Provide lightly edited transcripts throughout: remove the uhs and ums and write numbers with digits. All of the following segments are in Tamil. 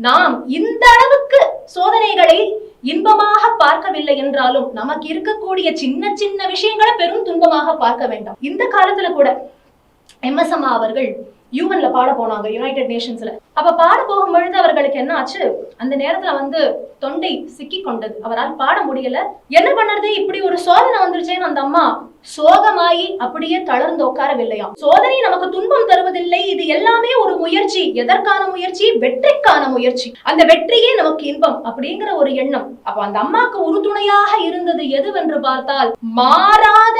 நாம் இந்த அளவுக்கு சோதனைகளை இன்பமாக பார்க்கவில்லை என்றாலும் நமக்கு இருக்கக்கூடிய சின்ன சின்ன விஷயங்களை பெரும் துன்பமாக பார்க்க வேண்டாம். இந்த காலத்துல கூட MS அம்மா அவர்கள் யூஎன்ல பாட போனாங்க, யுனைடெட் நேஷன்ஸ்ல. அப்ப பாட போகும் பொழுது அவர்களுக்கு என்ன ஆச்சு, அந்த நேரத்துல தொண்டை சிக்கி கொண்டது, அவரால் பாட முடியல. என்ன பண்ணுறது, இப்படி ஒரு சோதனை வந்துருச்சேன்னு அந்த அம்மா சோகமாயி அப்படியே தளர்ந்து உட்காரவில்லையாம். சோதனை நமக்கு துன்பம் தருவதில்லை, இது எல்லாமே ஒரு முயற்சி. எதற்கான முயற்சி? வெற்றிக்கான முயற்சி. அந்த வெற்றியே நமக்கு இன்பம் அப்படிங்கிற ஒரு எண்ணம். அப்ப அந்த அம்மாக்கு உறுதுணையாக இருந்தது எதுவென்று பார்த்தால் மாறாத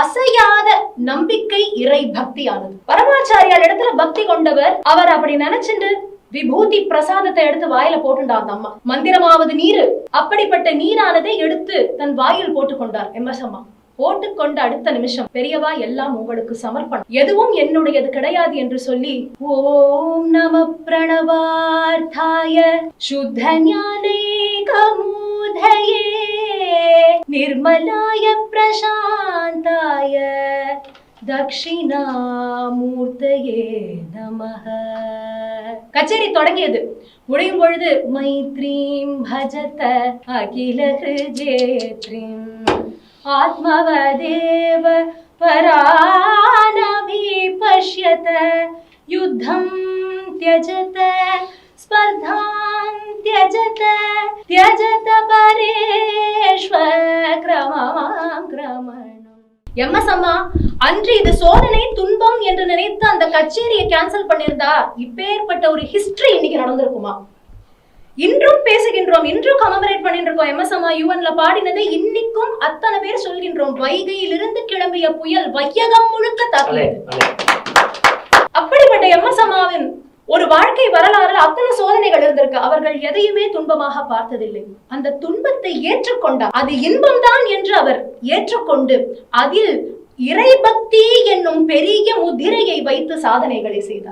அசையாத நம்பிக்கை, இறை பக்தியானது. பரமாச்சாரியார் இடத்துல பக்தி கொண்டவர். அவர் அப்படி நினைச்சுண்டு விபூதி பிரசாதத்தை எடுத்து வாயில போட்டுண்டா அந்த அம்மா. மந்திரமாவது நீரு, அப்படிப்பட்ட நீரானதை எடுத்து தன் வாயில் போட்டுக்கொண்டார் MS அம்மா. போட்டுக்கொண்ட அடுத்த நிமிஷம், பெரியவா எல்லாம் உங்களுக்கு சமர்ப்பணம், எதுவும் என்னுடையது கிடையாது என்று சொல்லி ஓம் நம பிரணவார்த்தாய சுத்த ஞானேகமூதயே நிர்மலாய பிரசாந்தாய தக்ஷிணாமூர்த்தயே நமஹ. கச்சேரி தொடங்கியது. முடியும் பொழுது மைத்ரீம் பஜத அகில ஹிருஜேத்ரீம் ஆத்மவதேவ பரானபி பஷ்யத யுத்தம் தியஜத ஸ்பர்தாம் தியஜத தியஜத பரேஷ்வக்ரமம் கிரமணம். MS அம்மா அன்று இது சோதனை துன்பம் என்று நினைத்து அந்த கச்சேரியை கேன்சல் பண்ணிருந்தா இப்பேற்பட்ட ஒரு ஹிஸ்டரி இன்னைக்கு நடந்திருக்குமா? இன்றும் பேசுகின்றோம், இன்றும் கமெமரேட் பண்ணிட்டு இருக்கோம். MS அம்மா யுஎன்ல பாடினதை இன்னைக்கும் அத்தனை பேர் சொல்கின்றோம். வைகையிலிருந்து கிளம்பிய புயல் வையகம் முழுக்க தாக்கியது. அப்படிப்பட்ட MS அம்மாவின் ஒரு வாழ்க்கை வரலாறு அத்தனை சோதனைகள் இருந்திருக்கு. அவர்கள் எதையுமே துன்பமாக பார்த்ததில்லை. அந்த துன்பத்தை ஏற்றுக்கொண்டார். அது இன்பம்தான் என்று அவர் ஏற்றுக்கொண்டு அதில் இறைபக்தி என்னும் பெரிய முதிரையை வைத்து சாதனைகளை செய்தார்.